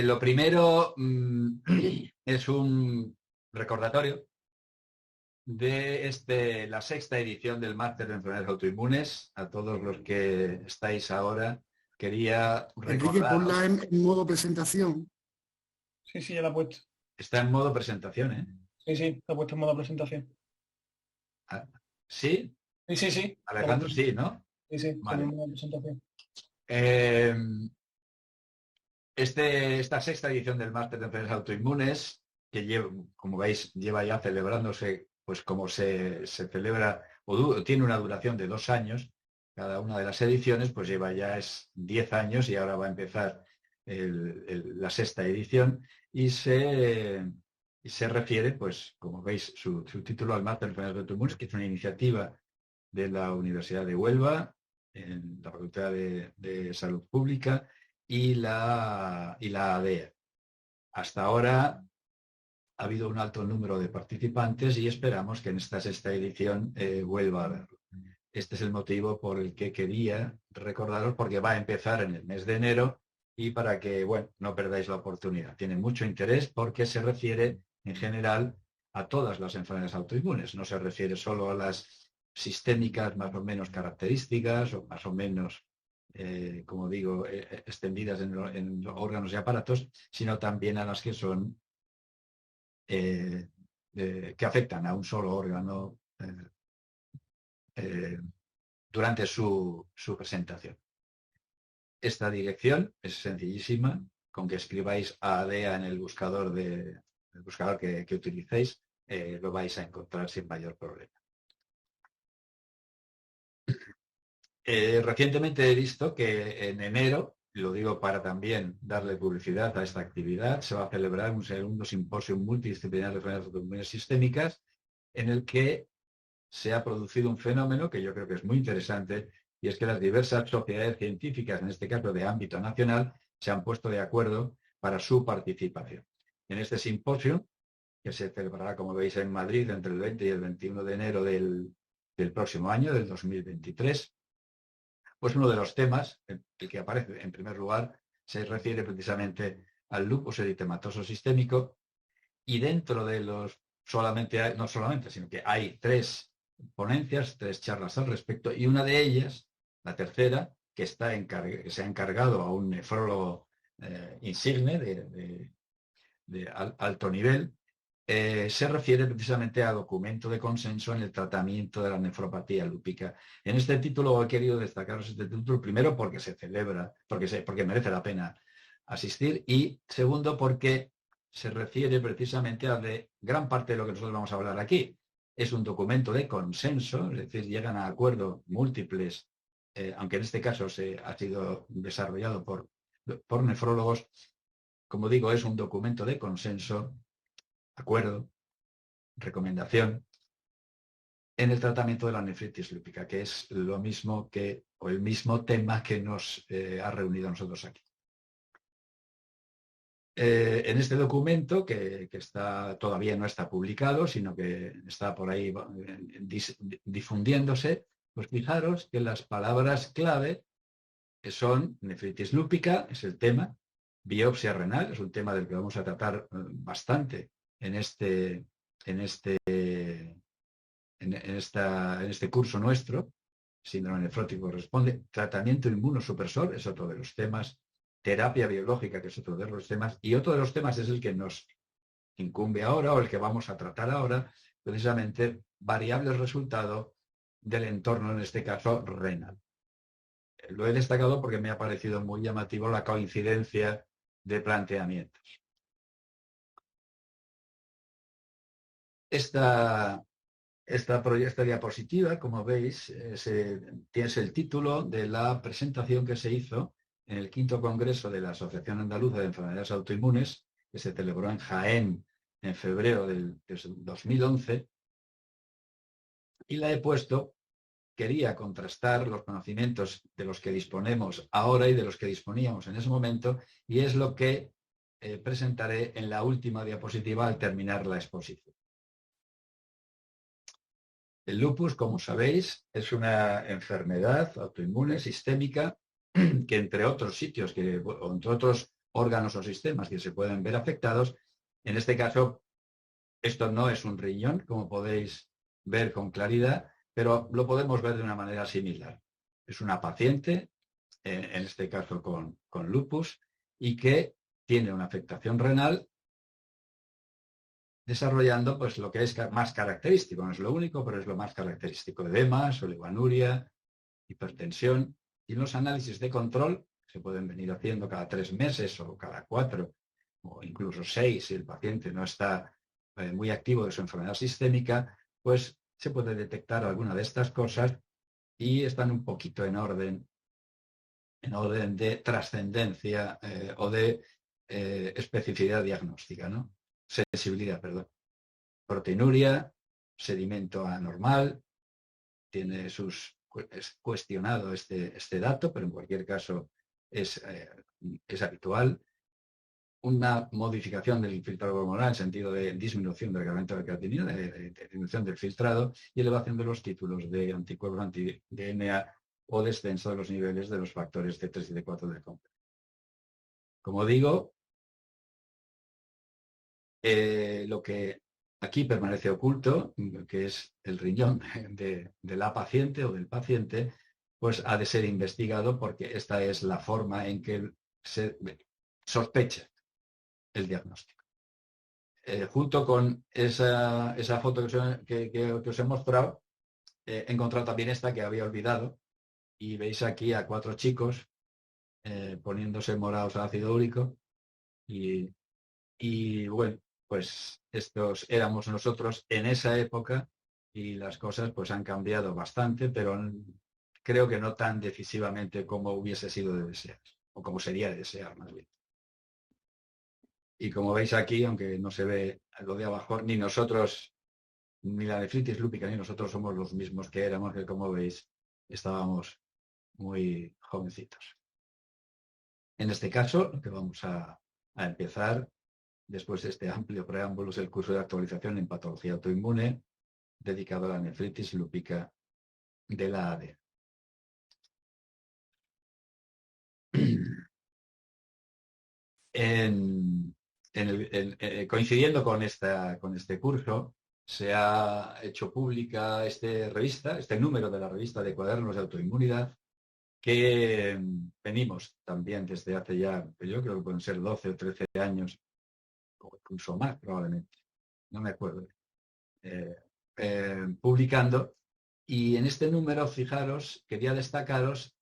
Lo primero es un recordatorio de la sexta edición del Máster de Enfermedades Autoinmunes. A todos los que estáis ahora, quería Enrique, ponla recordaros. en modo presentación. Sí, ya la he puesto. Está en modo presentación, ¿eh? Sí, la he puesto en modo presentación. ¿Sí? Sí. Alejandro, sí, ¿no? Sí, vale. en modo presentación. Esta sexta edición del Máster de Enfermedades Autoinmunes, que como veis, lleva ya celebrándose, pues como se celebra, tiene una duración de 2 años, cada una de las ediciones, pues lleva ya 10 años y ahora va a empezar la sexta edición y se refiere, pues como veis, su título al Máster de Enfermedades Autoinmunes, que es una iniciativa de la Universidad de Huelva, en la Facultad de Salud Pública, y la ADEA. Hasta ahora ha habido un alto número de participantes y esperamos que en esta sexta edición vuelva a haberlo. Este es el motivo por el que quería recordaros, porque va a empezar en el mes de enero y para que, bueno, no perdáis la oportunidad. Tiene mucho interés porque se refiere en general a todas las enfermedades autoinmunes. No se refiere solo a las sistémicas más o menos características o más o menos como digo, extendidas en órganos y aparatos, sino también a las que son que afectan a un solo órgano durante su presentación. Esta dirección es sencillísima, con que escribáis ADEA en el buscador que utilicéis, lo vais a encontrar sin mayor problema. Recientemente he visto que en enero, lo digo para también darle publicidad a esta actividad, se va a celebrar un segundo simposio multidisciplinar de enfermedades autoinmunes sistémicas, en el que se ha producido un fenómeno que yo creo que es muy interesante, y es que las diversas sociedades científicas, en este caso de ámbito nacional, se han puesto de acuerdo para su participación. En este simposio, que se celebrará, como veis, en Madrid entre el 20 y el 21 de enero del próximo año, del 2023, pues uno de los temas, el que aparece en primer lugar, se refiere precisamente al lupus eritematoso sistémico, y dentro de los no solamente, sino que hay 3 ponencias, 3 charlas al respecto, y una de ellas, la tercera, que se ha encargado a un nefrólogo insigne de alto nivel, se refiere precisamente a documento de consenso en el tratamiento de la nefropatía lúpica. En este título he querido destacaros este título, primero porque se celebra, porque merece la pena asistir, y segundo porque se refiere precisamente a gran parte de lo que nosotros vamos a hablar aquí. Es un documento de consenso, es decir, llegan a acuerdos múltiples, aunque en este caso ha sido desarrollado por nefrólogos. Como digo, es un documento de consenso, acuerdo, recomendación en el tratamiento de la nefritis lúpica, que es lo mismo o el mismo tema que nos ha reunido a nosotros aquí. En este documento, que todavía no está publicado, sino que está por ahí difundiéndose, pues fijaros que las palabras clave son nefritis lúpica, es el tema, biopsia renal, es un tema del que vamos a tratar bastante en este curso nuestro. Síndrome nefrótico responde, tratamiento inmunosupresor es otro de los temas, terapia biológica, que es otro de los temas, y otro de los temas es el que nos incumbe ahora, o el que vamos a tratar ahora, precisamente variables resultado del entorno, en este caso renal. Lo he destacado porque me ha parecido muy llamativo la coincidencia de planteamientos. Esta diapositiva, como veis, tiene el título de la presentación que se hizo en el 5º Congreso de la Asociación Andaluza de Enfermedades Autoinmunes, que se celebró en Jaén en febrero del 2011, y la he puesto. Quería contrastar los conocimientos de los que disponemos ahora y de los que disponíamos en ese momento, y es lo que presentaré en la última diapositiva al terminar la exposición. El lupus, como sabéis, es una enfermedad autoinmune sistémica que, entre otros órganos o sistemas que se pueden ver afectados. En este caso, esto no es un riñón, como podéis ver con claridad, pero lo podemos ver de una manera similar. Es una paciente, en este caso con lupus, y que tiene una afectación renal desarrollando pues lo que es más característico. No es lo único, pero es lo más característico. Edemas, oligonuria, hipertensión. Y los análisis de control se pueden venir haciendo cada 3 meses o cada 4 o incluso 6 si el paciente no está muy activo de su enfermedad sistémica, pues se puede detectar alguna de estas cosas y están un poquito en orden de trascendencia o de especificidad diagnóstica, ¿no? Sensibilidad, perdón. Proteinuria, sedimento anormal, tiene es cuestionado este dato, pero en cualquier caso es habitual. Una modificación del filtrado hormonal en sentido de disminución del cargamento de creatinina, de disminución del filtrado y elevación de los títulos de anticuerpos anti-DNA o descenso de los niveles de los factores T3 y T4 del complejo. Como digo, lo que aquí permanece oculto, que es el riñón de la paciente o del paciente, pues ha de ser investigado porque esta es la forma en que se sospecha el diagnóstico. Junto con esa foto que os he mostrado, he encontrado también esta que había olvidado y veis aquí a 4 chicos poniéndose morados al ácido úrico y bueno, pues estos éramos nosotros en esa época y las cosas pues han cambiado bastante, pero creo que no tan decisivamente como hubiese sido de desear, o como sería de desear más bien. Y como veis aquí, aunque no se ve lo de abajo, ni nosotros, ni la nefritis lúpica, ni nosotros somos los mismos que éramos, que como veis, estábamos muy jovencitos. En este caso, lo que vamos a empezar, después de este amplio preámbulo, es el curso de actualización en patología autoinmune, dedicado a la nefritis lúpica de la AD. Coincidiendo con este curso, se ha hecho pública este número de la revista de cuadernos de autoinmunidad, que venimos también desde hace ya, yo creo que pueden ser 12 o 13 años, o incluso más probablemente, no me acuerdo, publicando. Y en este número, fijaros, quería destacaros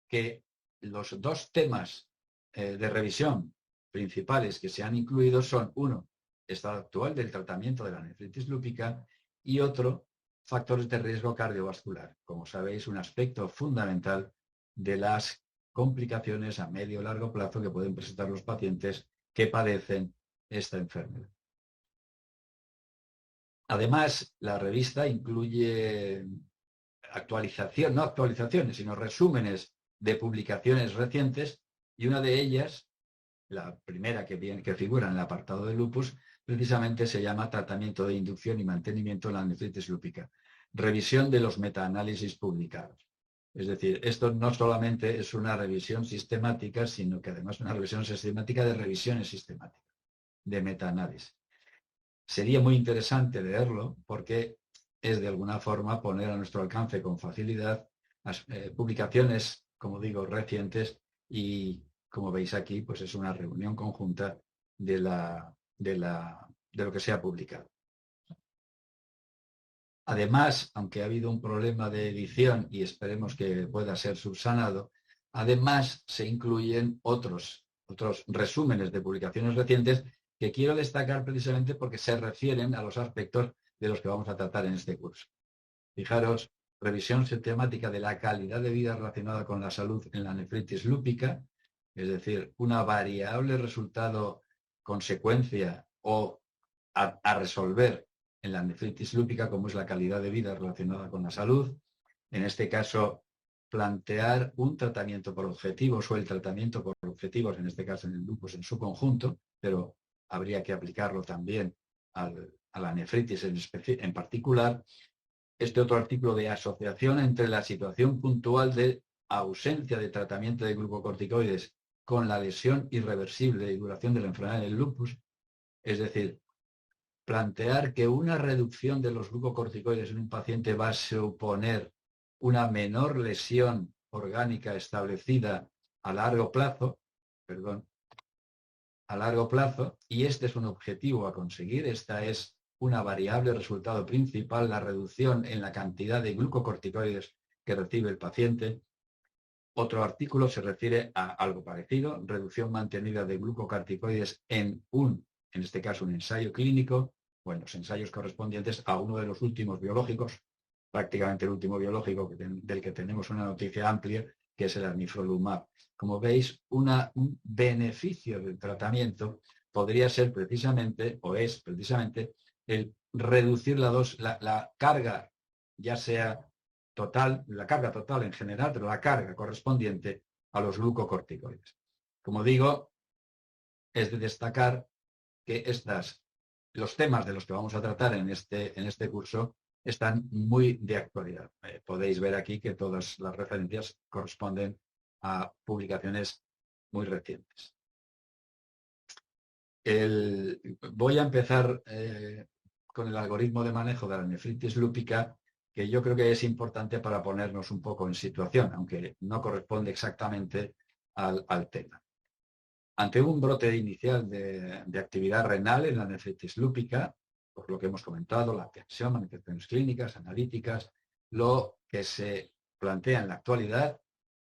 que los 2 temas de revisión principales que se han incluido son, uno, estado actual del tratamiento de la nefritis lúpica y otro, factores de riesgo cardiovascular. Como sabéis, un aspecto fundamental de las complicaciones a medio o largo plazo que pueden presentar los pacientes que padecen esta enfermedad. Además, la revista incluye no actualizaciones, sino resúmenes de publicaciones recientes, y una de ellas, la primera que figura en el apartado de lupus, precisamente se llama Tratamiento de inducción y mantenimiento de la nefritis lúpica. Revisión de los metaanálisis publicados. Es decir, esto no solamente es una revisión sistemática, sino que además es una revisión sistemática de revisiones sistemáticas, de metaanálisis. Sería muy interesante leerlo porque es de alguna forma poner a nuestro alcance con facilidad las publicaciones, como digo, recientes, y como veis aquí, pues es una reunión conjunta de lo que se ha publicado. Además, aunque ha habido un problema de edición y esperemos que pueda ser subsanado, además se incluyen otros resúmenes de publicaciones recientes que quiero destacar precisamente porque se refieren a los aspectos de los que vamos a tratar en este curso. Fijaros, revisión sistemática de la calidad de vida relacionada con la salud en la nefritis lúpica, es decir, una variable resultado, consecuencia o a resolver en la nefritis lúpica, como es la calidad de vida relacionada con la salud. En este caso, plantear un tratamiento por objetivos o el tratamiento por objetivos, en este caso en el lupus en su conjunto, pero habría que aplicarlo también a la nefritis en particular. Este otro artículo de asociación entre la situación puntual de ausencia de tratamiento de glucocorticoides con la lesión irreversible y duración de la enfermedad del lupus, es decir, plantear que una reducción de los glucocorticoides en un paciente va a suponer una menor lesión orgánica establecida a largo plazo, y este es un objetivo a conseguir. Esta es una variable resultado principal, la reducción en la cantidad de glucocorticoides que recibe el paciente. Otro artículo se refiere a algo parecido, reducción mantenida de glucocorticoides en este caso un ensayo clínico, o en los ensayos correspondientes a uno de los últimos biológicos, prácticamente el último biológico del que tenemos una noticia amplia, que es el anifrolumab. Como veis, un beneficio del tratamiento podría ser precisamente, o es precisamente, el reducir la carga, ya sea total, la carga total en general, pero la carga correspondiente a los glucocorticoides. Como digo, es de destacar que los temas de los que vamos a tratar en este curso están muy de actualidad. Podéis ver aquí que todas las referencias corresponden a publicaciones muy recientes. Voy a empezar con el algoritmo de manejo de la nefritis lúpica, que yo creo que es importante para ponernos un poco en situación, aunque no corresponde exactamente al tema. Ante un brote inicial de actividad renal en la nefritis lúpica, por lo que hemos comentado, la tensión, manifestaciones clínicas, analíticas, lo que se plantea en la actualidad,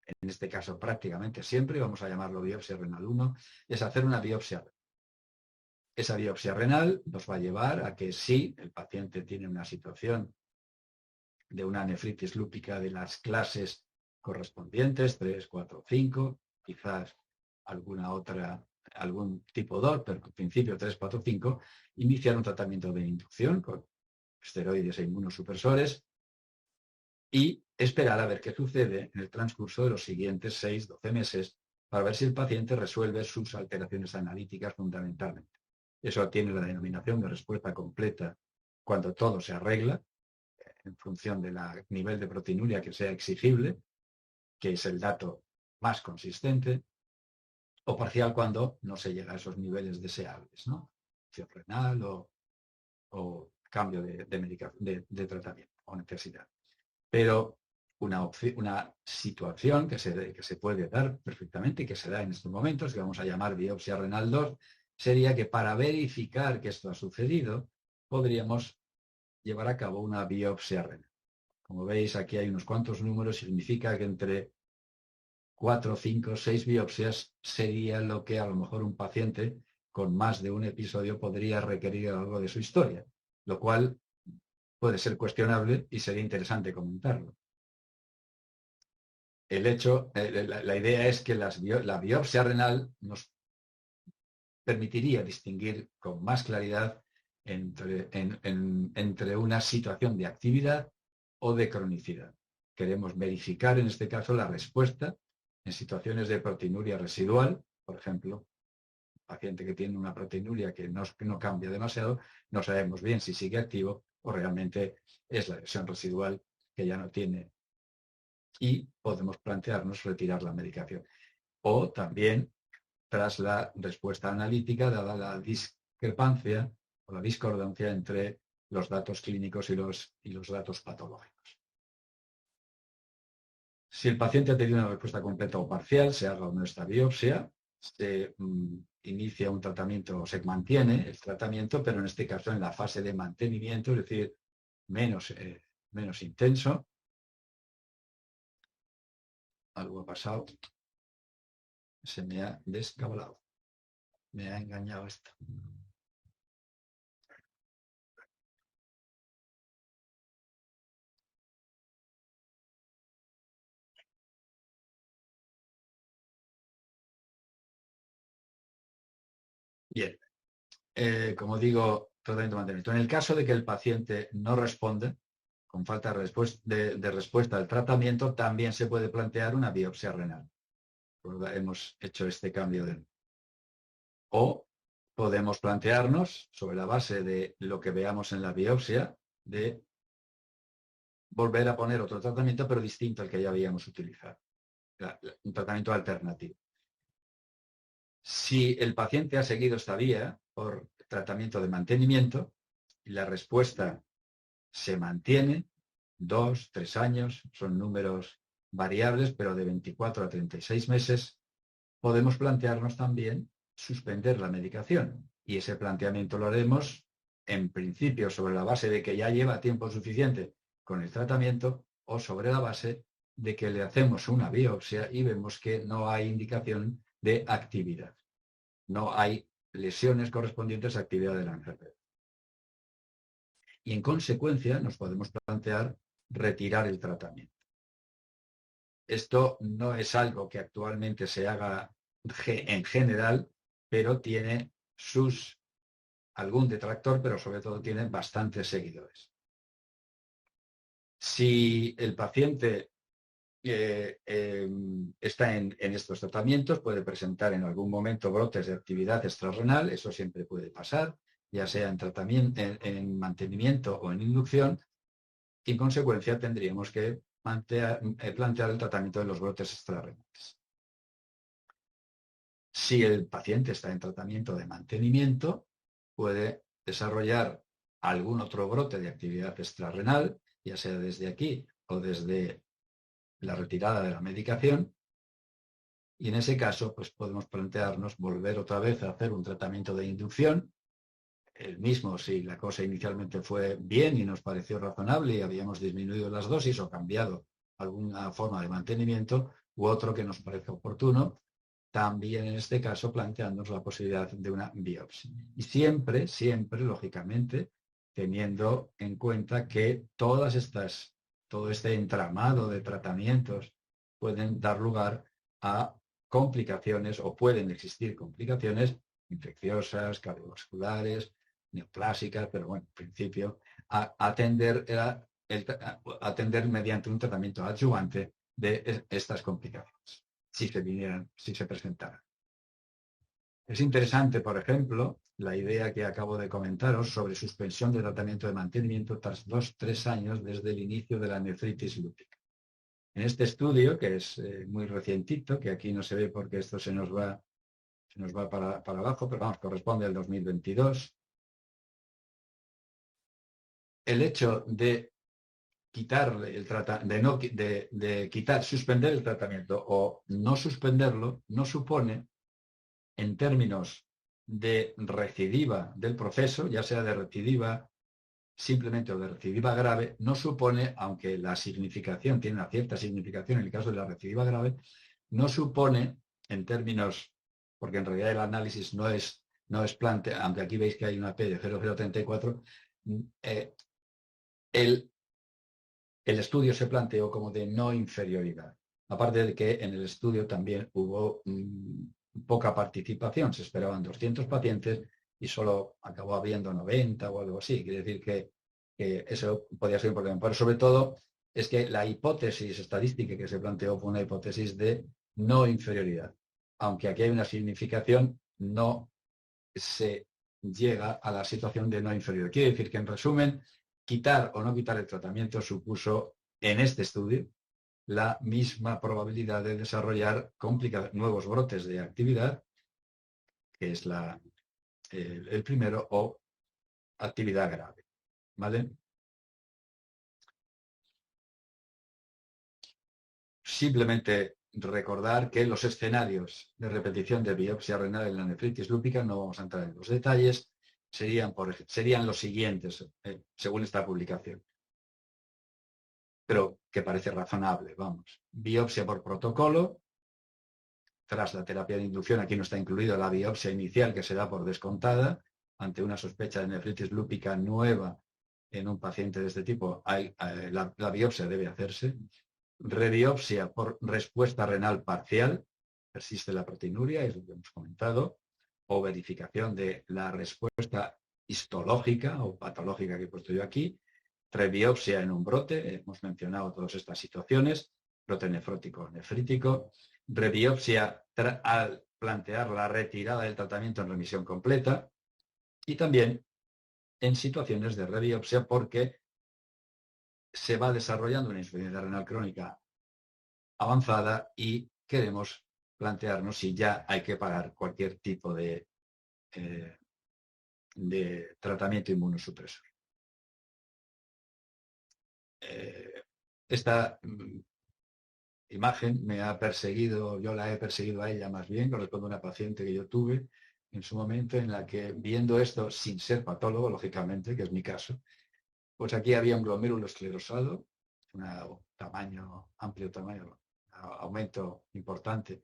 en este caso prácticamente siempre, vamos a llamarlo biopsia renal 1, es hacer una biopsia. Esa biopsia renal nos va a llevar a que si el paciente tiene una situación de una nefritis lúpica de las clases correspondientes, 3, 4, 5, quizás algún tipo 2, pero en principio 3, 4, 5, iniciar un tratamiento de inducción con esteroides e inmunosupresores y esperar a ver qué sucede en el transcurso de los siguientes 6, 12 meses para ver si el paciente resuelve sus alteraciones analíticas fundamentalmente. Eso tiene la denominación de respuesta completa cuando todo se arregla, en función del nivel de proteinuria que sea exigible, que es el dato más consistente, o parcial cuando no se llega a esos niveles deseables, ¿no? Acción renal o cambio de tratamiento o necesidad. Pero una situación que se puede dar perfectamente y que se da en estos momentos, que vamos a llamar biopsia renal 2, sería que para verificar que esto ha sucedido, podríamos llevar a cabo una biopsia renal. Como veis, aquí hay unos cuantos números, significa que entre 4, 5, 6 biopsias sería lo que a lo mejor un paciente con más de un episodio podría requerir a lo largo de su historia, lo cual puede ser cuestionable y sería interesante comentarlo. La idea es que la biopsia renal nos permitiría distinguir con más claridad entre una situación de actividad o de cronicidad. Queremos verificar en este caso la respuesta en situaciones de proteinuria residual, por ejemplo, paciente que tiene una proteinuria que no cambia demasiado, no sabemos bien si sigue activo o realmente es la lesión residual que ya no tiene y podemos plantearnos retirar la medicación. O también tras la respuesta analítica, dada la discrepancia o la discordancia entre los datos clínicos y los datos patológicos. Si el paciente ha tenido una respuesta completa o parcial, se haga una esta biopsia, se inicia un tratamiento, se mantiene el tratamiento, pero en este caso en la fase de mantenimiento, es decir, menos intenso. Algo ha pasado. Se me ha descabalado. Me ha engañado esto. Bien. Como digo, tratamiento de mantenimiento. En el caso de que el paciente no responde, con falta de respuesta al tratamiento, también se puede plantear una biopsia renal. Hemos hecho este cambio O podemos plantearnos, sobre la base de lo que veamos en la biopsia, de volver a poner otro tratamiento, pero distinto al que ya habíamos utilizado. Un tratamiento alternativo. Si el paciente ha seguido esta vía por tratamiento de mantenimiento y la respuesta se mantiene, 2, 3 años, son números variables, pero de 24 a 36 meses, podemos plantearnos también suspender la medicación. Y ese planteamiento lo haremos, en principio, sobre la base de que ya lleva tiempo suficiente con el tratamiento o sobre la base de que le hacemos una biopsia y vemos que no hay indicación de actividad. No hay lesiones correspondientes a actividad de la enfermedad. Y en consecuencia nos podemos plantear retirar el tratamiento. Esto no es algo que actualmente se haga en general, pero tiene algún detractor, pero sobre todo tiene bastantes seguidores. Si el paciente está en estos tratamientos, puede presentar en algún momento brotes de actividad extrarrenal, eso siempre puede pasar, ya sea en tratamiento, en mantenimiento o en inducción, y en consecuencia tendríamos que plantear el tratamiento de los brotes extrarrenales. Si el paciente está en tratamiento de mantenimiento, puede desarrollar algún otro brote de actividad extrarrenal, ya sea desde aquí o desde la retirada de la medicación, y en ese caso pues podemos plantearnos volver otra vez a hacer un tratamiento de inducción, el mismo si la cosa inicialmente fue bien y nos pareció razonable y habíamos disminuido las dosis o cambiado alguna forma de mantenimiento, u otro que nos parezca oportuno, también en este caso planteándonos la posibilidad de una biopsia. Y siempre, lógicamente, teniendo en cuenta que todo este entramado de tratamientos pueden dar lugar a complicaciones o pueden existir complicaciones infecciosas, cardiovasculares, neoplásicas, pero bueno, en principio, atender mediante un tratamiento adyuvante de estas complicaciones, si se presentaran. Es interesante, por ejemplo, la idea que acabo de comentaros sobre suspensión de tratamiento de mantenimiento tras 2-3 años desde el inicio de la nefritis lúpica. En este estudio, que es muy recientito, que aquí no se ve porque esto se nos va para abajo, pero vamos, corresponde al 2022, el hecho de suspender el tratamiento o no suspenderlo, no supone, en términos de recidiva del proceso, ya sea de recidiva simplemente o de recidiva grave, no supone, aunque la significación tiene una cierta significación en el caso de la recidiva grave, no supone en términos, porque en realidad el análisis no es aunque aquí veis que hay una P de 0,034, el estudio se planteó como de no inferioridad. Aparte de que en el estudio también hubo poca participación, se esperaban 200 pacientes y solo acabó habiendo 90 o algo así. Quiere decir que eso podía ser un problema. Pero sobre todo es que la hipótesis estadística que se planteó fue una hipótesis de no inferioridad. Aunque aquí hay una significación, no se llega a la situación de no inferioridad. Quiere decir que, en resumen, quitar o no quitar el tratamiento supuso en este estudio la misma probabilidad de desarrollar nuevos brotes de actividad, que es el primero, o actividad grave. ¿Vale? Simplemente recordar que los escenarios de repetición de biopsia renal en la nefritis lúpica, no vamos a entrar en los detalles, serían los siguientes, según esta publicación. Pero que parece razonable, vamos. Biopsia por protocolo, tras la terapia de inducción, aquí no está incluida la biopsia inicial que se da por descontada, ante una sospecha de nefritis lúpica nueva en un paciente de este tipo, la biopsia debe hacerse. Rebiopsia por respuesta renal parcial, persiste la proteinuria, es lo que hemos comentado, o verificación de la respuesta histológica o patológica que he puesto yo aquí. Rebiopsia en un brote, hemos mencionado todas estas situaciones, brote nefrótico o nefrítico. Rebiopsia al plantear la retirada del tratamiento en remisión completa. Y también en situaciones de rebiopsia porque se va desarrollando una insuficiencia renal crónica avanzada y queremos plantearnos si ya hay que parar cualquier tipo de tratamiento inmunosupresor. Esta imagen me ha perseguido, yo la he perseguido a ella más bien, corresponde a una paciente que yo tuve en su momento, en la que, viendo esto sin ser patólogo, lógicamente, que es mi caso, pues aquí había un glomérulo esclerosado, un tamaño, amplio tamaño, aumento importante.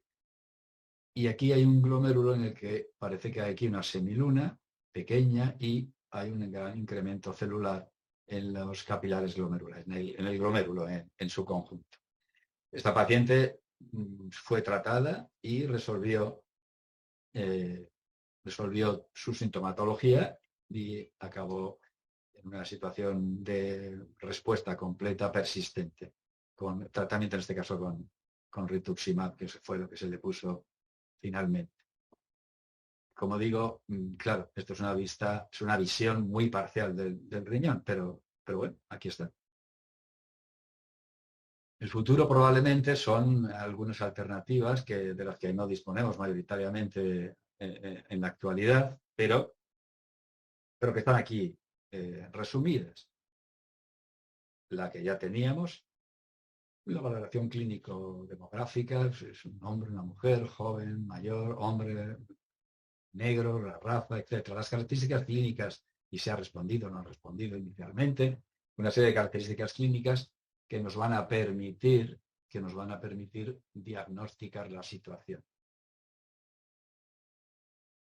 Y aquí hay un glomérulo en el que parece que hay aquí una semiluna pequeña y hay un gran incremento celular en los capilares glomerulares, en el glomérulo en su conjunto. Esta paciente fue tratada y resolvió su sintomatología y acabó en una situación de respuesta completa persistente, con tratamiento en este caso con rituximab, que fue lo que se le puso finalmente. Como digo, claro, esto es una visión muy parcial del riñón, pero bueno, aquí está. El futuro probablemente son algunas alternativas de las que no disponemos mayoritariamente en la actualidad, pero que están aquí resumidas. La que ya teníamos, la valoración clínico-demográfica, es un hombre, una mujer, joven, mayor, hombre, negro, la raza, etcétera. Las características clínicas, y se ha respondido o no ha respondido inicialmente, una serie de características clínicas que nos van a permitir diagnosticar la situación.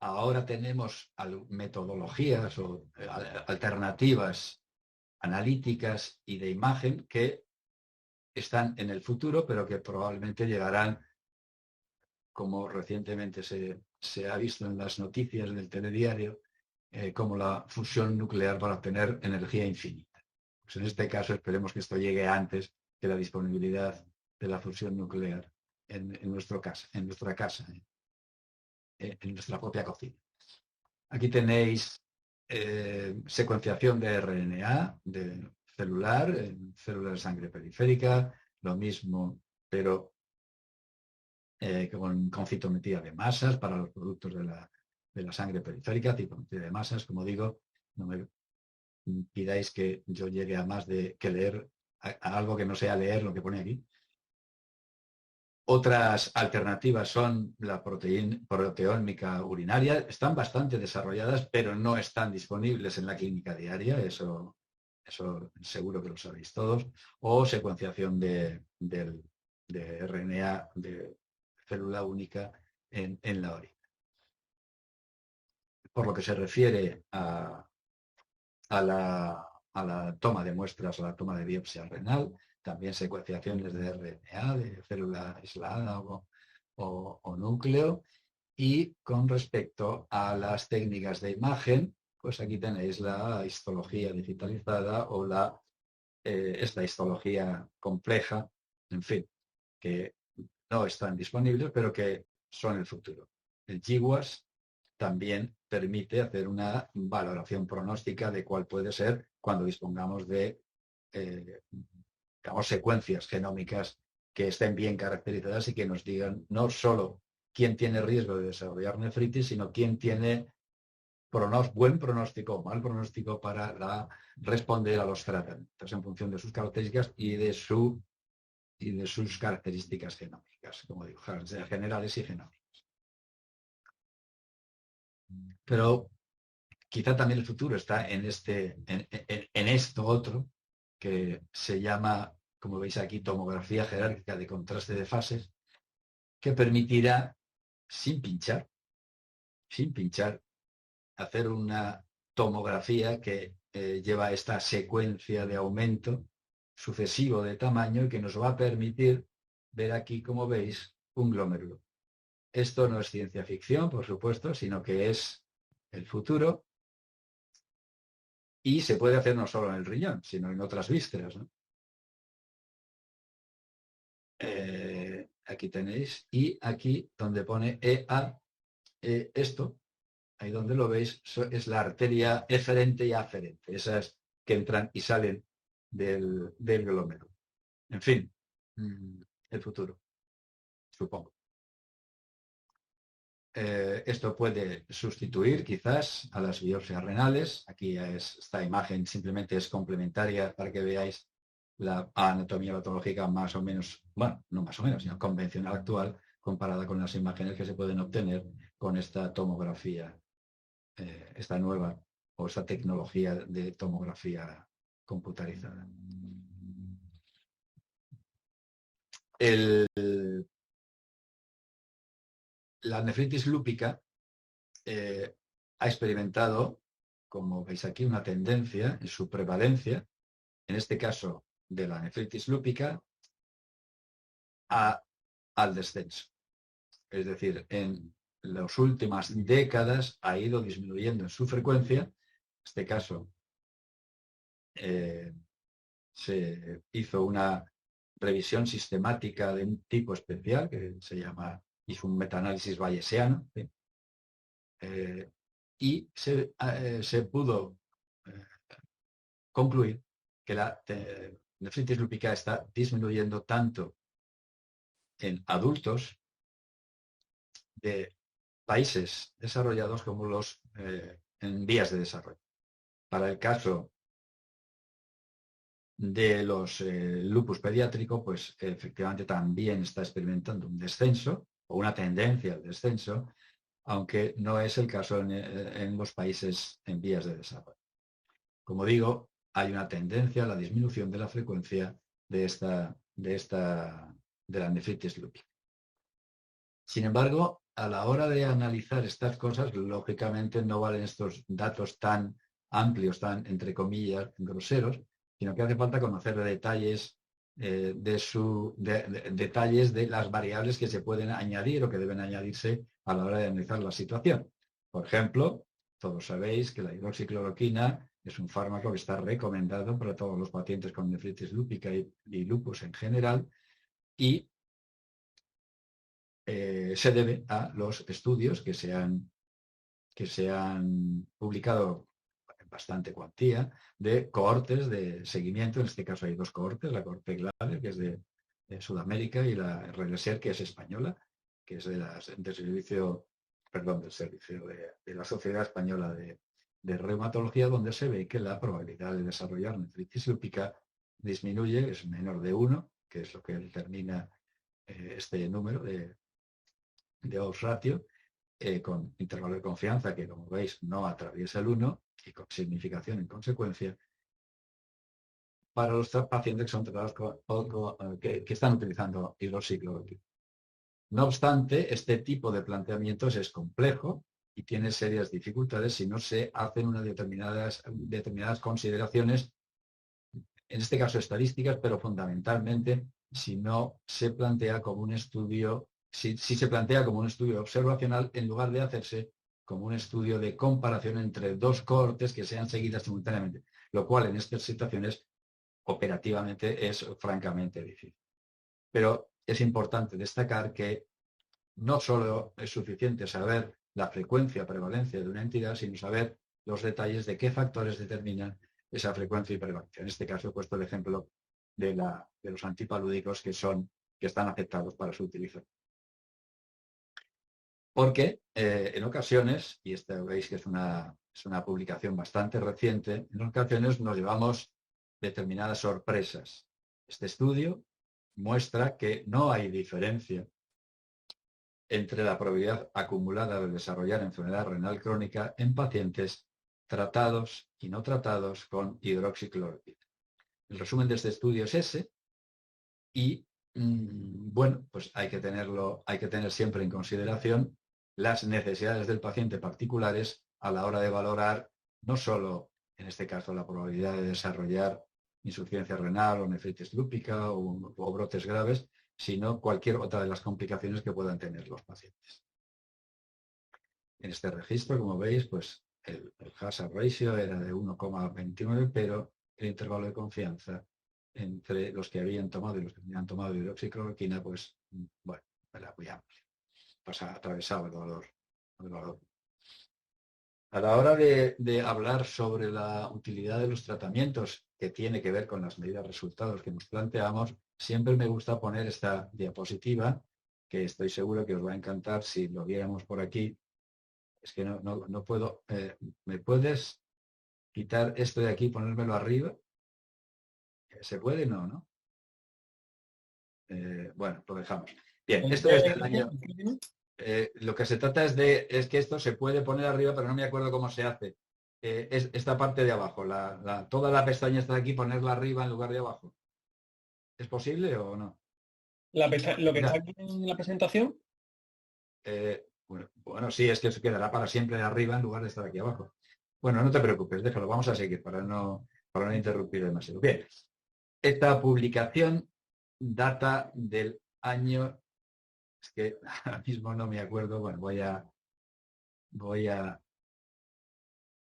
Ahora tenemos metodologías o alternativas analíticas y de imagen que están en el futuro, pero que probablemente llegarán, como recientemente se ha visto en las noticias del telediario, como la fusión nuclear para obtener energía infinita. Pues en este caso esperemos que esto llegue antes que la disponibilidad de la fusión nuclear en nuestra casa, en nuestra propia cocina. Aquí tenéis secuenciación de RNA celular, en células de sangre periférica, lo mismo, pero con citometría de masas para los productos de la sangre periférica, citometría de masas, como digo, no me pidáis que yo llegue a más que leer a algo que no sea leer lo que pone aquí. Otras alternativas son la proteómica urinaria. Están bastante desarrolladas, pero no están disponibles en la clínica diaria. Eso seguro que lo sabéis todos. O secuenciación de RNA de célula única en la orina. Por lo que se refiere a la toma de muestras, a la toma de biopsia renal, también secuenciaciones de RNA, de célula aislada o núcleo. Y con respecto a las técnicas de imagen, pues aquí tenéis la histología digitalizada o esta histología compleja, en fin, que no están disponibles, pero que son el futuro. El GWAS también permite hacer una valoración pronóstica de cuál puede ser cuando dispongamos de secuencias genómicas que estén bien caracterizadas y que nos digan no solo quién tiene riesgo de desarrollar nefritis, sino quién tiene buen pronóstico o mal pronóstico para responder a los tratamientos en función de sus características y de sus características genómicas, como digo, generales y genómicas. Pero quizá también el futuro está en esto otro, que se llama, como veis aquí, tomografía jerárquica de contraste de fases, que permitirá, sin pinchar, hacer una tomografía que lleva esta secuencia de aumento sucesivo de tamaño y que nos va a permitir ver aquí, como veis, un glomérulo. Esto no es ciencia ficción, por supuesto, sino que es el futuro. Y se puede hacer no solo en el riñón, sino en otras vísceras, ¿no? Aquí tenéis, y aquí donde pone EA, esto, ahí donde lo veis, es la arteria eferente y aferente, esas que entran y salen del glomérulo. En fin, el futuro, supongo. Esto puede sustituir quizás a las biopsias renales. Aquí esta imagen simplemente es complementaria para que veáis la anatomía patológica más o menos, bueno, no más o menos, sino convencional actual, comparada con las imágenes que se pueden obtener con esta tomografía, esta nueva o esta tecnología de tomografía computarizada. La nefritis lúpica ha experimentado, como veis aquí, una tendencia en su prevalencia, en este caso de la nefritis lúpica, al descenso. Es decir, en las últimas décadas ha ido disminuyendo en su frecuencia. En este caso, se hizo una revisión sistemática de un tipo especial que se llama, hizo un metaanálisis bayesiano, ¿sí? Y se pudo concluir que la nefritis lúpica está disminuyendo tanto en adultos de países desarrollados como los en vías de desarrollo. Para el caso de los lupus pediátrico, pues efectivamente también está experimentando un descenso o una tendencia al descenso, aunque no es el caso en los países en vías de desarrollo. Como digo, hay una tendencia a la disminución de la frecuencia de la nefritis lúpica. Sin embargo, a la hora de analizar estas cosas, lógicamente no valen estos datos tan amplios, tan, entre comillas, groseros, sino que hace falta conocer detalles detalles de las variables que se pueden añadir o que deben añadirse a la hora de analizar la situación. Por ejemplo, todos sabéis que la hidroxicloroquina es un fármaco que está recomendado para todos los pacientes con nefritis lúpica y lupus en general, y se debe a los estudios que se han publicado en bastante cuantía de cohortes de seguimiento. En este caso hay dos cohortes, la cohorte GLADE, que es de Sudamérica, y la RELESER, que es española, que es del servicio de la Sociedad Española de Reumatología, donde se ve que la probabilidad de desarrollar nefritis lúpica disminuye, es menor de 1, que es lo que determina este número de odds ratio, con intervalo de confianza que, como veis, no atraviesa el 1 y con significación en consecuencia para los pacientes que son tratados que están utilizando hidroxicloroquina. No obstante, este tipo de planteamientos es complejo y tiene serias dificultades si no se hacen unas determinadas consideraciones, en este caso estadísticas, pero fundamentalmente si no se plantea como un estudio, si se plantea como un estudio observacional en lugar de hacerse como un estudio de comparación entre dos cohortes que sean seguidas simultáneamente, lo cual en estas situaciones operativamente es francamente difícil. Pero es importante destacar que no solo es suficiente saber la frecuencia o prevalencia de una entidad, sino saber los detalles de qué factores determinan esa frecuencia y prevalencia. En este caso he puesto el ejemplo de los antipalúdicos que están aceptados para su utilización. Porque en ocasiones, y veis que es una publicación bastante reciente, en ocasiones nos llevamos determinadas sorpresas. Este estudio muestra que no hay diferencia entre la probabilidad acumulada de desarrollar enfermedad renal crónica en pacientes tratados y no tratados con hidroxicloroquina. El resumen de este estudio es ese y, bueno, pues hay que tener siempre en consideración las necesidades del paciente particulares a la hora de valorar no solo, en este caso, la probabilidad de desarrollar insuficiencia renal o nefritis lúpica o brotes graves, sino cualquier otra de las complicaciones que puedan tener los pacientes. En este registro, como veis, pues el hazard ratio era de 1,29, pero el intervalo de confianza entre los que habían tomado y los que habían tomado hidroxicloroquina, pues, bueno, era muy amplio. Atravesaba el valor. A la hora de hablar sobre la utilidad de los tratamientos que tiene que ver con las medidas resultados que nos planteamos, siempre me gusta poner esta diapositiva que estoy seguro que os va a encantar si lo viéramos por aquí. Es que no puedo. ¿Me puedes quitar esto de aquí y ponérmelo arriba? ¿Se puede? No, ¿no? Bueno, lo dejamos. Bien, esto es del año. Lo que se trata es que esto se puede poner arriba, pero no me acuerdo cómo se hace. Es esta parte de abajo, toda la pestaña está aquí, ponerla arriba en lugar de abajo. ¿Es posible o no? Lo que está Mira, aquí en la presentación. bueno, sí, es que se quedará para siempre arriba en lugar de estar aquí abajo. Bueno, no te preocupes, déjalo, vamos a seguir para no interrumpir demasiado. Bien, esta publicación data del año, es que ahora mismo no me acuerdo, bueno,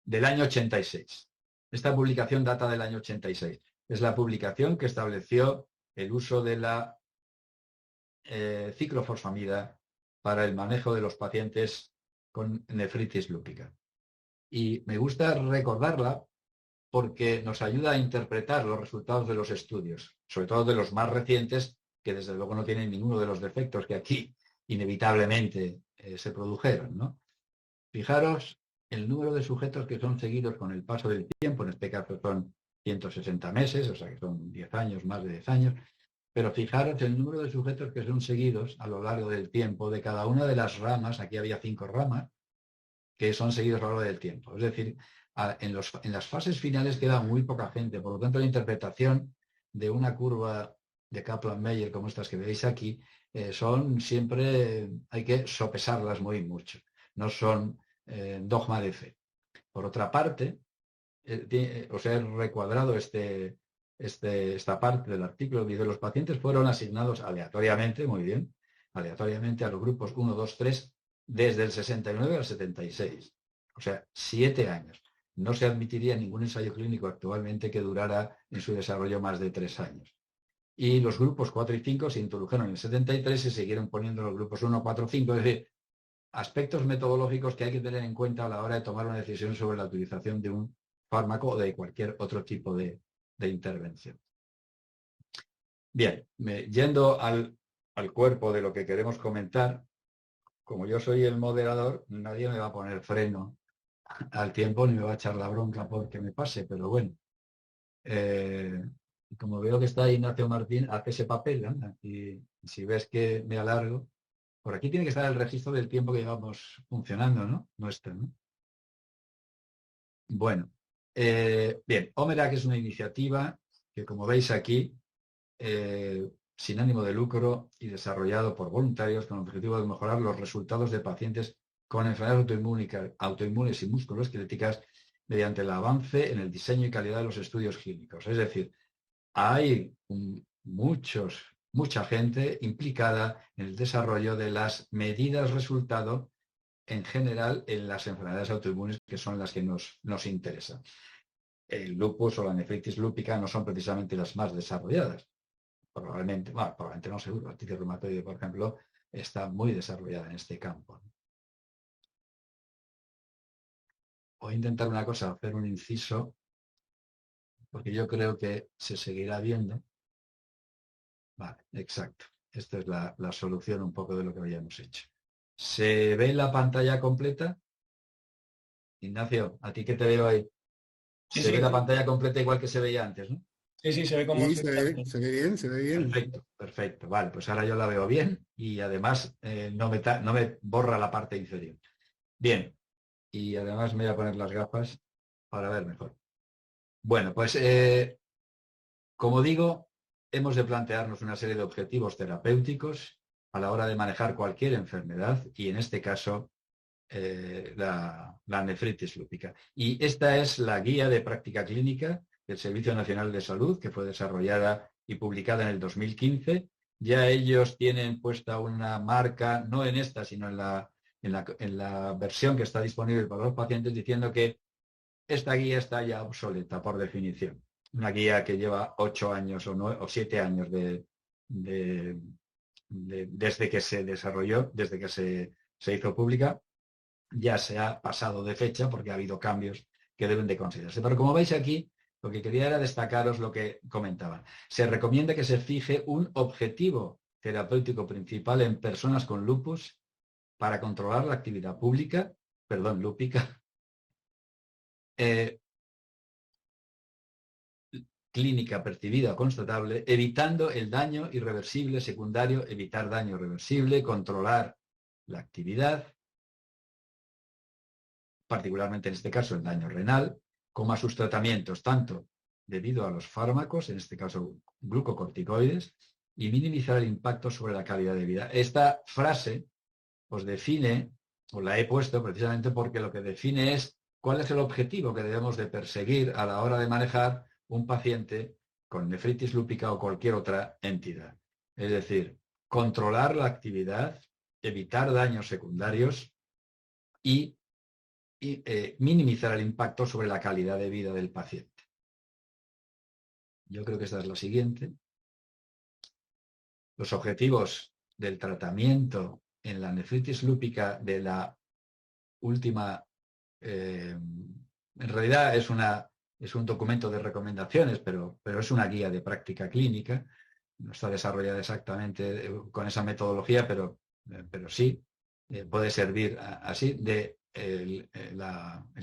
del año 86. Esta publicación data del año 86. Es la publicación que estableció el uso de la ciclofosfamida para el manejo de los pacientes con nefritis lúpica. Y me gusta recordarla porque nos ayuda a interpretar los resultados de los estudios, sobre todo de los más recientes, que desde luego no tienen ninguno de los defectos que aquí inevitablemente se produjeron, ¿no? Fijaros el número de sujetos que son seguidos con el paso del tiempo, en este caso son 160 meses, o sea que son 10 años, más de 10 años, pero fijaros el número de sujetos que son seguidos a lo largo del tiempo de cada una de las ramas, aquí había 5 ramas, que son seguidos a lo largo del tiempo. Es decir, en las fases finales queda muy poca gente, por lo tanto la interpretación de una curva de Kaplan-Meier como estas que veis aquí, son siempre, hay que sopesarlas muy mucho, no son dogma de fe. Por otra parte, os he recuadrado esta parte del artículo, dice los pacientes fueron asignados aleatoriamente, muy bien, aleatoriamente a los grupos 1, 2, 3, desde el 69 al 76, o sea, 7 años. No se admitiría ningún ensayo clínico actualmente que durara en su desarrollo más de 3 años. Y los grupos 4 y 5 se introdujeron en el 73 y siguieron poniendo los grupos 1, 4, 5, es decir, aspectos metodológicos que hay que tener en cuenta a la hora de tomar una decisión sobre la utilización de un fármaco o de cualquier otro tipo de intervención. Bien, yendo al cuerpo de lo que queremos comentar, como yo soy el moderador, nadie me va a poner freno al tiempo ni me va a echar la bronca porque me pase, pero bueno. Como veo que está Ignacio Martín, hace ese papel, anda, y si ves que me alargo, por aquí tiene que estar el registro del tiempo que llevamos funcionando, ¿no? Nuestro, ¿no? Bueno, bien, OMERAC es una iniciativa que, como veis aquí, sin ánimo de lucro y desarrollado por voluntarios con el objetivo de mejorar los resultados de pacientes con enfermedades autoinmunes y musculoesqueléticas mediante el avance en el diseño y calidad de los estudios clínicos. Es decir, hay mucha gente implicada en el desarrollo de las medidas resultado en general en las enfermedades autoinmunes, que son las que nos interesan. El lupus o la nefritis lúpica no son precisamente las más desarrolladas. Probablemente no seguro, la artritis reumatoide, por ejemplo, está muy desarrollada en este campo. Voy a intentar una cosa, hacer un inciso, porque yo creo que se seguirá viendo. Vale, exacto. Esta es la solución un poco de lo que habíamos hecho. ¿Se ve la pantalla completa? Ignacio, ¿a ti qué te veo ahí? Sí, Se sí. ve la pantalla completa igual que se veía antes, ¿no? Sí, sí, se ve como Sí, se ve bien, se ve bien. Perfecto, perfecto. Vale, pues ahora yo la veo bien y además no me borra la parte inferior. Bien, y además me voy a poner las gafas para ver mejor. Bueno, pues como digo, hemos de plantearnos una serie de objetivos terapéuticos a la hora de manejar cualquier enfermedad y en este caso la nefritis lúpica. Y esta es la guía de práctica clínica del Servicio Nacional de Salud, que fue desarrollada y publicada en el 2015. Ya ellos tienen puesta una marca, no en esta, sino en la versión que está disponible para los pacientes, diciendo que esta guía está ya obsoleta por definición. Una guía que lleva 8 años o 7 años desde que se desarrolló, desde que se hizo pública, ya se ha pasado de fecha porque ha habido cambios que deben de considerarse. Pero como veis aquí, lo que quería era destacaros lo que comentaban. Se recomienda que se fije un objetivo terapéutico principal en personas con lupus para controlar la actividad lúpica, clínica percibida o constatable, evitando el daño irreversible secundario, evitar daño irreversible, controlar la actividad, particularmente en este caso el daño renal, como a sus tratamientos, tanto debido a los fármacos, en este caso glucocorticoides, y minimizar el impacto sobre la calidad de vida. Esta frase os define, os la he puesto precisamente porque lo que define es cuál es el objetivo que debemos de perseguir a la hora de manejar un paciente con nefritis lúpica o cualquier otra entidad. Es decir, controlar la actividad, evitar daños secundarios y minimizar el impacto sobre la calidad de vida del paciente. Yo creo que esta es la siguiente. Los objetivos del tratamiento en la nefritis lúpica de la última, en realidad es un documento de recomendaciones, pero es una guía de práctica clínica. No está desarrollada exactamente con esa metodología, pero sí puede servir así de el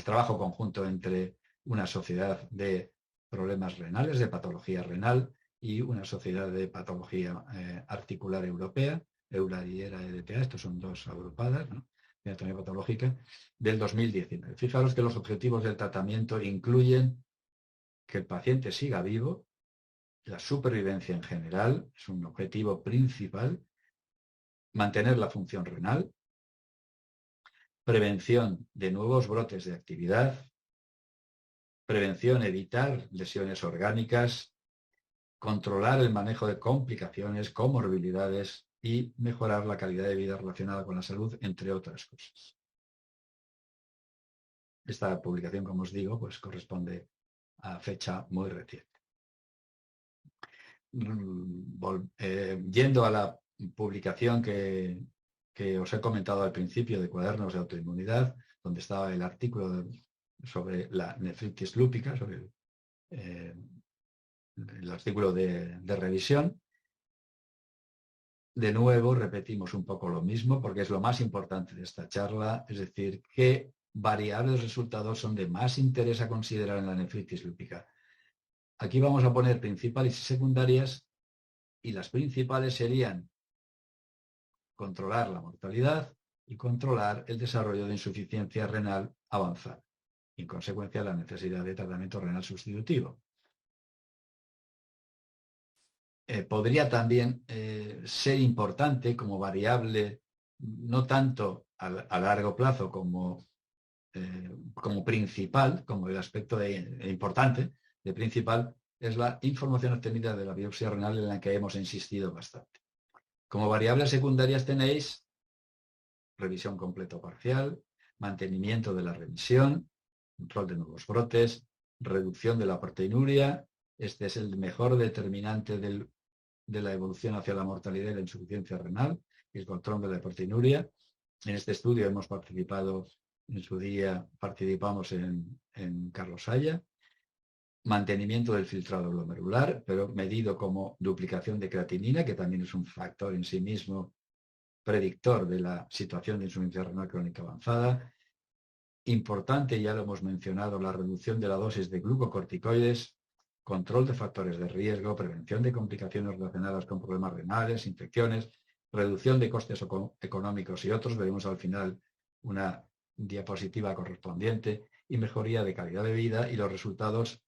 trabajo conjunto entre una sociedad de problemas renales, de patología renal, y una sociedad de patología articular europea, EULAR y ERA-EDTA, estos son dos agrupadas, ¿no? De anatomía patológica, del 2019. Fijaros que los objetivos del tratamiento incluyen que el paciente siga vivo, la supervivencia en general es un objetivo principal, mantener la función renal, prevención de nuevos brotes de actividad, prevención, evitar lesiones orgánicas, controlar el manejo de complicaciones, comorbilidades y mejorar la calidad de vida relacionada con la salud, entre otras cosas. Esta publicación, como os digo, pues corresponde a fecha muy reciente. Yendo a la publicación que os he comentado al principio de Cuadernos de Autoinmunidad, donde estaba el artículo sobre la nefritis lúpica, sobre el artículo de revisión. De nuevo, repetimos un poco lo mismo, porque es lo más importante de esta charla, es decir, qué variables resultados son de más interés a considerar en la nefritis lúpica. Aquí vamos a poner principales y secundarias, y las principales serían controlar la mortalidad y controlar el desarrollo de insuficiencia renal avanzada, y en consecuencia la necesidad de tratamiento renal sustitutivo. Podría también ser importante como variable, no tanto a largo plazo como principal, como el aspecto importante de principal, es la información obtenida de la biopsia renal, en la que hemos insistido bastante. Como variables secundarias tenéis revisión completa o parcial, mantenimiento de la remisión, control de nuevos brotes, reducción de la proteinuria. Este es el mejor determinante de la evolución hacia la mortalidad y la insuficiencia renal, el control de la proteinuria. En este estudio hemos participado, en su día participamos en Carlos Haya. Mantenimiento del filtrado glomerular, pero medido como duplicación de creatinina, que también es un factor en sí mismo predictor de la situación de insuficiencia renal crónica avanzada. Importante, ya lo hemos mencionado, la reducción de la dosis de glucocorticoides, control de factores de riesgo, prevención de complicaciones relacionadas con problemas renales, infecciones, reducción de costes económicos y otros. Veremos al final una diapositiva correspondiente, y mejoría de calidad de vida y los resultados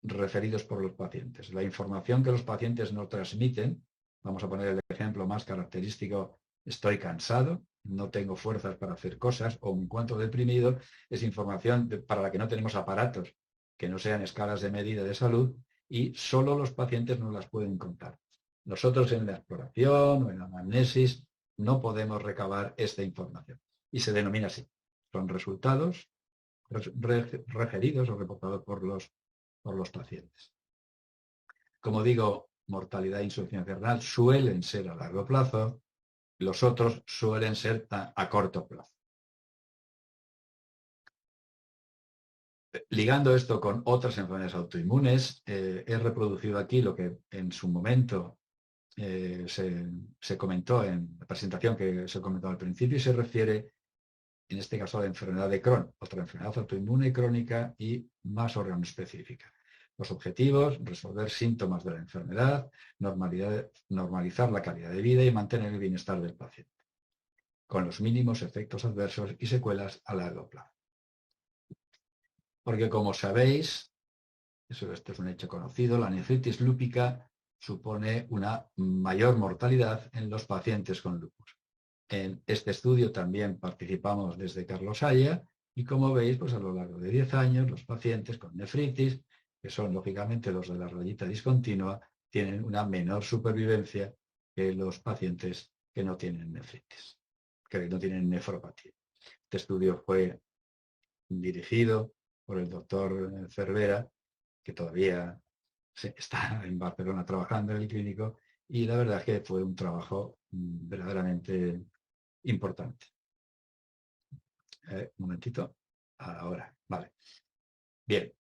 referidos por los pacientes. La información que los pacientes no transmiten, vamos a poner el ejemplo más característico: estoy cansado, no tengo fuerzas para hacer cosas, o me encuentro deprimido, es información para la que no tenemos aparatos que no sean escalas de medida de salud, y solo los pacientes nos las pueden contar. Nosotros en la exploración o en la anamnesis no podemos recabar esta información, y se denomina así. Son resultados referidos o reportados por los pacientes. Como digo, mortalidad e insuficiencia renal suelen ser a largo plazo, los otros suelen ser a corto plazo. Ligando esto con otras enfermedades autoinmunes, he reproducido aquí lo que en su momento se comentó en la presentación que se comentó al principio y se refiere, en este caso, a la enfermedad de Crohn, otra enfermedad autoinmune crónica y más órgano específica. Los objetivos: resolver síntomas de la enfermedad, normalizar la calidad de vida y mantener el bienestar del paciente, con los mínimos efectos adversos y secuelas a largo plazo. Porque, como sabéis, esto es un hecho conocido, la nefritis lúpica supone una mayor mortalidad en los pacientes con lupus. En este estudio también participamos desde Carlos Haya y, como veis, pues a lo largo de 10 años los pacientes con nefritis, que son lógicamente los de la rayita discontinua, tienen una menor supervivencia que los pacientes que no tienen nefritis, que no tienen nefropatía. Este estudio fue dirigido por el doctor Cervera, que todavía está en Barcelona trabajando en el clínico, y la verdad es que fue un trabajo verdaderamente importante. Un momentito. Ahora, vale. Bien.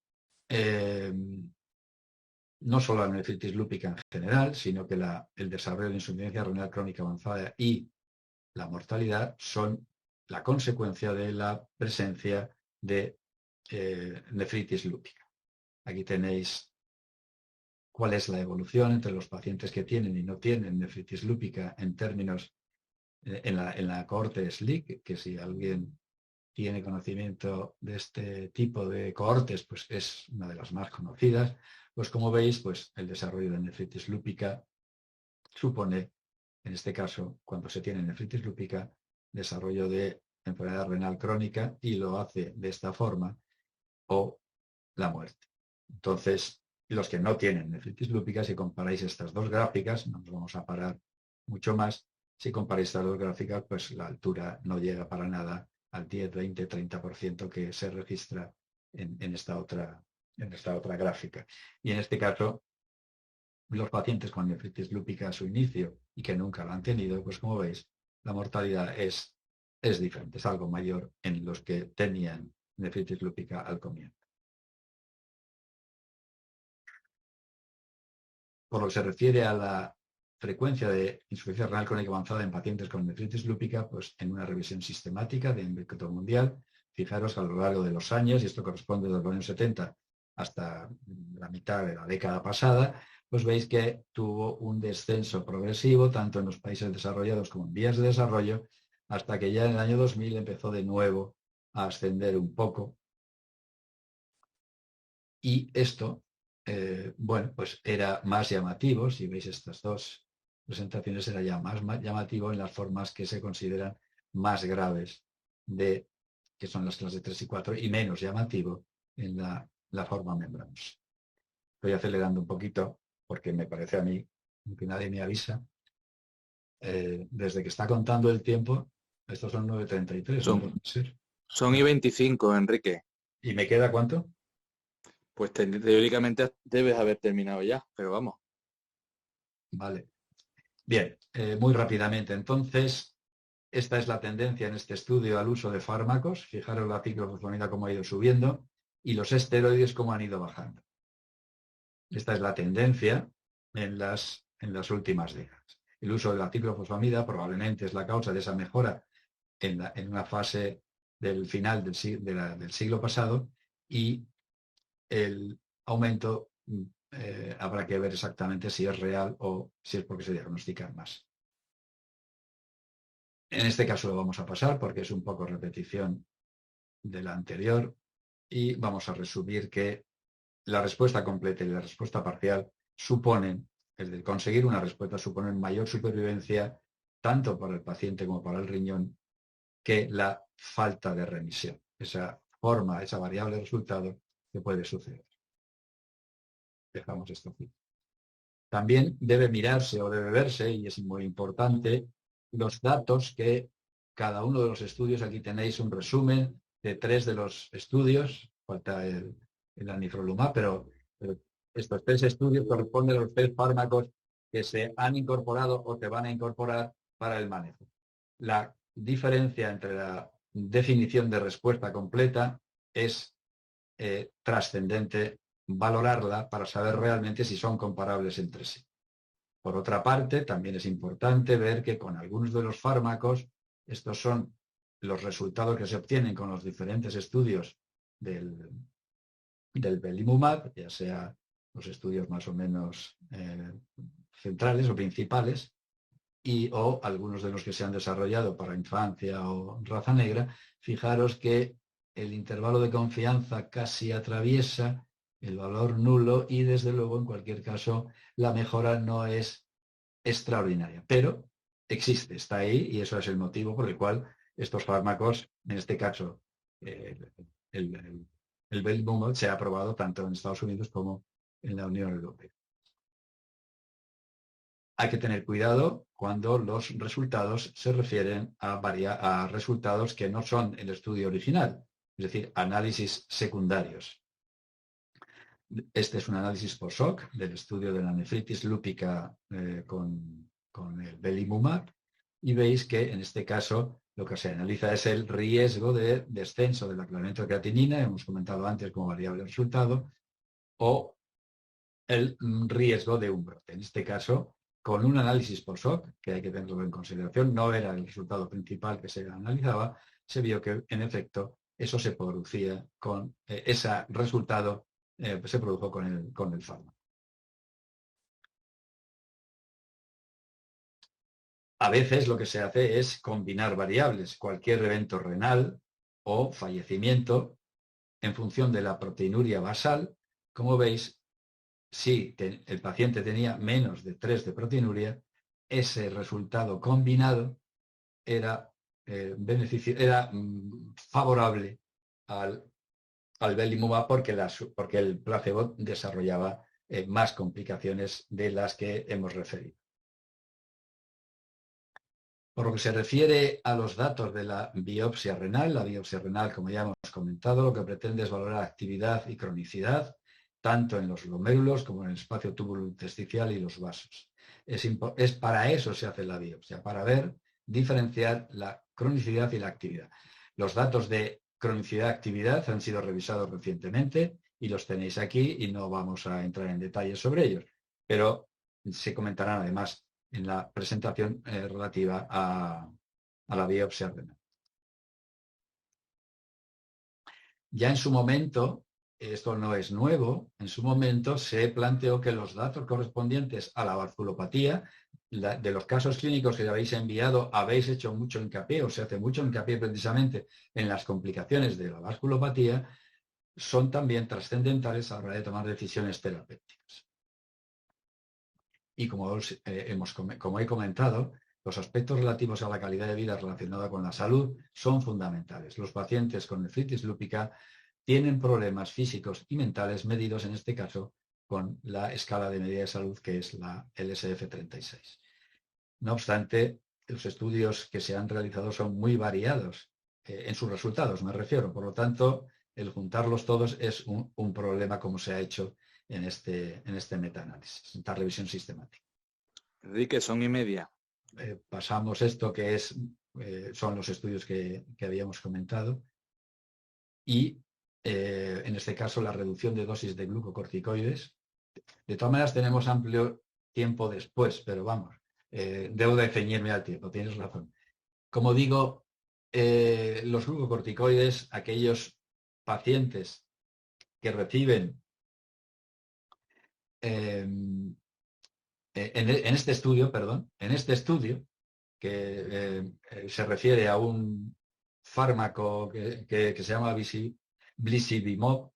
No solo la nefritis lúpica en general, sino que el desarrollo de insuficiencia renal crónica avanzada y la mortalidad son la consecuencia de la presencia de nefritis lúpica. Aquí tenéis cuál es la evolución entre los pacientes que tienen y no tienen nefritis lúpica en términos en la cohorte SLIC, que si alguien tiene conocimiento de este tipo de cohortes, pues es una de las más conocidas. Pues como veis, pues el desarrollo de nefritis lúpica supone, en este caso, cuando se tiene nefritis lúpica, desarrollo de enfermedad renal crónica, y lo hace de esta forma, o la muerte. Entonces, los que no tienen nefritis lúpica, si comparáis estas dos gráficas, no nos vamos a parar mucho más, si comparáis estas dos gráficas, pues la altura no llega para nada al 10, 20, 30% que se registra en esta otra gráfica. Y en este caso, los pacientes con nefritis lúpica a su inicio y que nunca la han tenido, pues como veis, la mortalidad es diferente, es algo mayor en los que tenían nefritis lúpica al comienzo. Por lo que se refiere a la frecuencia de insuficiencia renal crónica avanzada en pacientes con nefritis lúpica, pues en una revisión sistemática de ámbito mundial, fijaros a lo largo de los años, y esto corresponde de los años 70 hasta la mitad de la década pasada, pues veis que tuvo un descenso progresivo tanto en los países desarrollados como en vías de desarrollo, hasta que ya en el año 2000 empezó de nuevo a ascender un poco. Y esto, bueno, pues era más llamativo, si veis estas dos presentaciones, era ya más llamativo en las formas que se consideran más graves, que son las clases 3 y 4, y menos llamativo en la forma membranosa. Estoy acelerando un poquito porque me parece a mí, aunque nadie me avisa, desde que está contando el tiempo, estos son 9:33, ¿no puede ser? Son y 25, Enrique. ¿Y me queda cuánto? Pues teóricamente debes haber terminado ya, pero vamos. Vale. Bien, muy rápidamente. Entonces, esta es la tendencia en este estudio al uso de fármacos. Fijaros la ciclofosfamida cómo ha ido subiendo y los esteroides cómo han ido bajando. Esta es la tendencia en las últimas décadas. El uso de la ciclofosfamida probablemente es la causa de esa mejora en una fase del final del siglo pasado, y el aumento habrá que ver exactamente si es real o si es porque se diagnostican más. En este caso lo vamos a pasar porque es un poco repetición de la anterior, y vamos a resumir que la respuesta completa y la respuesta parcial suponen, es decir, conseguir una respuesta supone mayor supervivencia tanto para el paciente como para el riñón que la falta de remisión, esa variable de resultado que puede suceder. Dejamos esto aquí. También debe mirarse o debe verse, y es muy importante, los datos que cada uno de los estudios, aquí tenéis un resumen de 3 de los estudios, falta el anifrolumab, pero estos 3 estudios corresponden a los 3 fármacos que se han incorporado o se van a incorporar para el manejo. La diferencia entre la definición de respuesta completa es trascendente valorarla para saber realmente si son comparables entre sí. Por otra parte, también es importante ver que con algunos de los fármacos, estos son los resultados que se obtienen con los diferentes estudios del belimumab, ya sea los estudios más o menos centrales o principales, o algunos de los que se han desarrollado para infancia o raza negra. Fijaros que el intervalo de confianza casi atraviesa el valor nulo y, desde luego, en cualquier caso, la mejora no es extraordinaria, pero existe, está ahí, y eso es el motivo por el cual estos fármacos, en este caso el belimumab, se ha aprobado tanto en Estados Unidos como en la Unión Europea. Hay que tener cuidado cuando los resultados se refieren a resultados que no son el estudio original, es decir, análisis secundarios. Este es un análisis post-hoc del estudio de la nefritis lúpica con el belimumab, y veis que en este caso lo que se analiza es el riesgo de descenso de la cloranoitrocatinina, hemos comentado antes como variable de resultado, o el riesgo de un brote. En este caso, con un análisis post-hoc, que hay que tenerlo en consideración, no era el resultado principal que se analizaba, se vio que en efecto eso se producía con ese resultado, se produjo con el fármaco. A veces lo que se hace es combinar variables, cualquier evento renal o fallecimiento en función de la proteinuria basal. Como veis, si el paciente tenía menos de 3 de proteinuria, ese resultado combinado era, favorable al belimumab, porque el placebo desarrollaba más complicaciones de las que hemos referido. Por lo que se refiere a los datos de la biopsia renal, como ya hemos comentado, lo que pretende es valorar actividad y cronicidad, tanto en los glomérulos como en el espacio túbulo intersticial y los vasos. Es para eso se hace la biopsia, para diferenciar la cronicidad y la actividad. Los datos de cronicidad-actividad han sido revisados recientemente y los tenéis aquí, y no vamos a entrar en detalles sobre ellos, pero se comentarán además en la presentación relativa a la biopsia renal. Ya en su momento, esto no es nuevo, en su momento se planteó que los datos correspondientes a la vasculopatía, de los casos clínicos que habéis enviado, habéis hecho mucho hincapié, o se hace mucho hincapié precisamente en las complicaciones de la vasculopatía, son también trascendentales a la hora de tomar decisiones terapéuticas. Y como he comentado, los aspectos relativos a la calidad de vida relacionada con la salud son fundamentales. Los pacientes con nefritis lúpica tienen problemas físicos y mentales medidos, en este caso, con la escala de medida de salud, que es la LSF-36. No obstante, los estudios que se han realizado son muy variados en sus resultados, me refiero. Por lo tanto, el juntarlos todos es un problema, como se ha hecho en este metaanálisis, en esta revisión sistemática. Enrique, son y media. Pasamos esto, que son los estudios que habíamos comentado, y en este caso la reducción de dosis de glucocorticoides. De todas maneras, tenemos amplio tiempo después, pero vamos, debo de ceñirme al tiempo, tienes razón. Como digo, los glucocorticoides, aquellos pacientes que reciben en este estudio, que se refiere a un fármaco que se llama Blisibimod,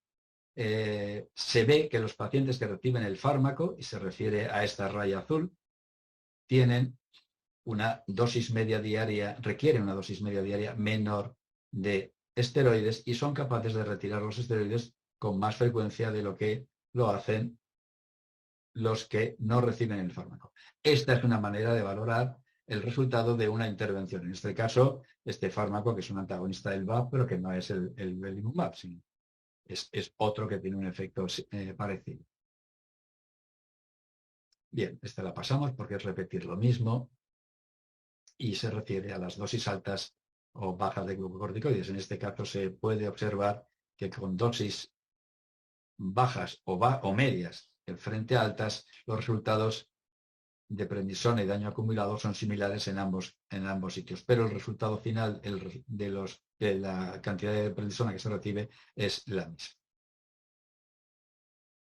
se ve que los pacientes que reciben el fármaco, y se refiere a esta raya azul, tienen una dosis media diaria, requieren una dosis media diaria menor de esteroides, y son capaces de retirar los esteroides con más frecuencia de lo que lo hacen los que no reciben el fármaco. Esta es una manera de valorar el resultado de una intervención. En este caso, este fármaco, que es un antagonista del BAFF, pero que no es el belimumab, sino es otro que tiene un efecto parecido. Bien, esta la pasamos porque es repetir lo mismo y se refiere a las dosis altas o bajas de glucocorticoides. En este caso se puede observar que con dosis bajas o medias frente a altas, los resultados de prednisona y daño acumulado son similares en ambos sitios, pero el resultado final de la cantidad de prednisona que se recibe es la misma.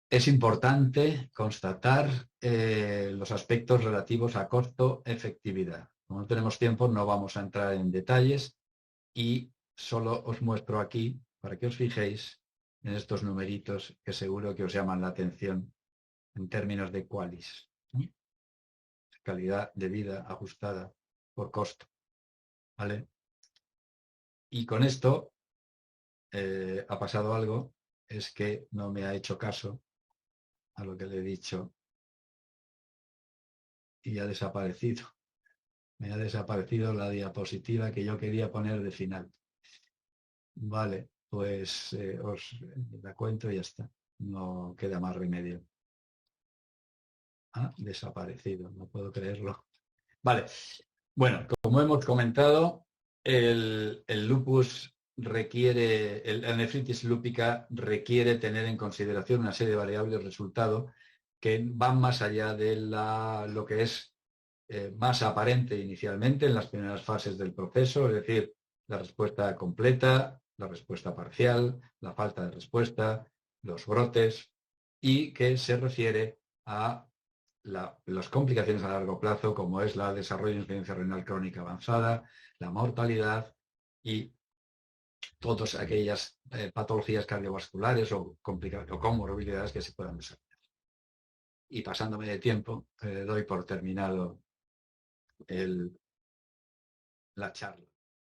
Es importante constatar los aspectos relativos a costo-efectividad. Como no tenemos tiempo, no vamos a entrar en detalles y solo os muestro aquí para que os fijéis en estos numeritos que seguro que os llaman la atención en términos de QALYs. Calidad de vida ajustada por costo. ¿Vale? Y con esto ha pasado algo, es que no me ha hecho caso a lo que le he dicho y ha desaparecido. Me ha desaparecido la diapositiva que yo quería poner de final. Vale, pues os la cuento y ya está. No queda más remedio. Ha desaparecido, no puedo creerlo. Vale, bueno, como hemos comentado, el lupus requiere, la nefritis lúpica requiere tener en consideración una serie de variables resultado que van más allá de lo que es más aparente inicialmente en las primeras fases del proceso, es decir, la respuesta completa, la respuesta parcial, la falta de respuesta, los brotes, y que se refiere a las complicaciones a largo plazo, como es la desarrollo de insuficiencia renal crónica avanzada, la mortalidad y todas aquellas patologías cardiovasculares o comorbilidades que se puedan desarrollar. Y pasándome de tiempo, doy por terminado la charla.